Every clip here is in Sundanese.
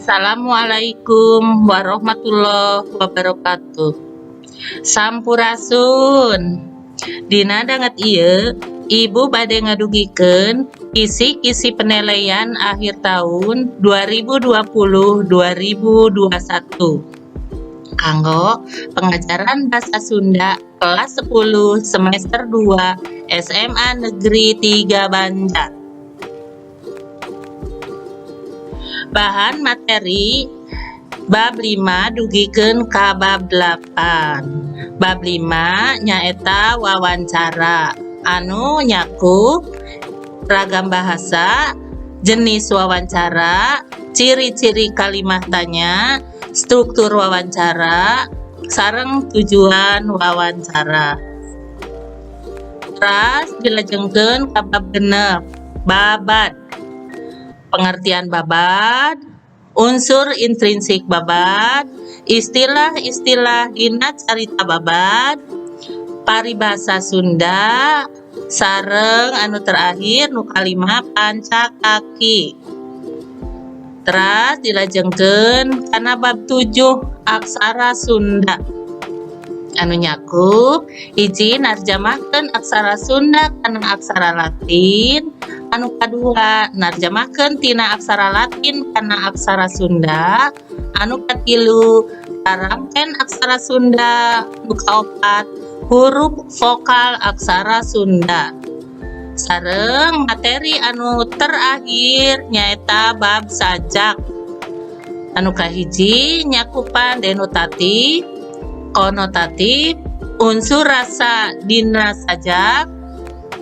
Assalamualaikum warahmatullahi wabarakatuh. Sampurasun. Dina danget ieu, Ibu bade ngadugikeun kisi-kisi penilaian akhir tahun 2020-2021. Kanggo pengajaran Bahasa Sunda kelas 10 semester 2 SMA Negeri 3 Banjar. Bahan materi bab 5 dugikeun ka bab 8. Bab 5 nyaeta wawancara anu nyakup ragam bahasa, jenis wawancara, ciri-ciri kalimat tanya, struktur wawancara, sareng tujuan wawancara. Teras dilajengkeun ka bab 6, babad. Pengertian babad, unsur intrinsik babad, istilah-istilah dina carita babad, paribasa Sunda, sareng anu terakhir nu kalima pancakaki. Teras dilajengkeun kana bab 7 aksara Sunda. Anu nyakup hiji narjamahkeun aksara Sunda kana aksara Latin, anu kadua narjamahkeun tina aksara Latin kana aksara Sunda, anu katilu tarangken aksara Sunda, nu kaopat huruf vokal aksara Sunda. Sareng materi anu terakhir nyaeta bab sajak. Anu kahiji nyakupan denotatif, konotatif, unsur rasa dina sajak,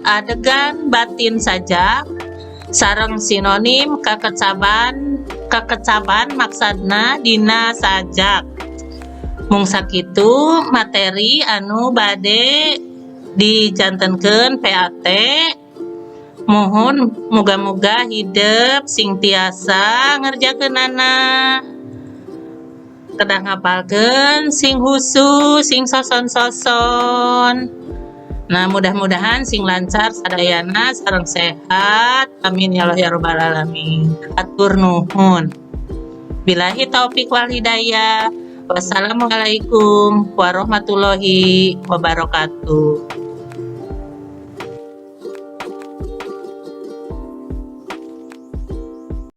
adegan batin sajak, sareng sinonim kakecaban maksadna dina sajak. Mung sakitu materi anu bade dijantenkeun PAT. Mohon muga-muga hidup sing tiasa ngerjakeunana, kedah ngapalkeun sing husu sing soson-soson. Nah, mudah-mudahan sing lancar sadayana sareng sehat. Amin ya Allah ya rabbal alamin. Atur nuhun. Billahi taufik wal hidayah. Wassalamualaikum warahmatullahi wabarakatuh.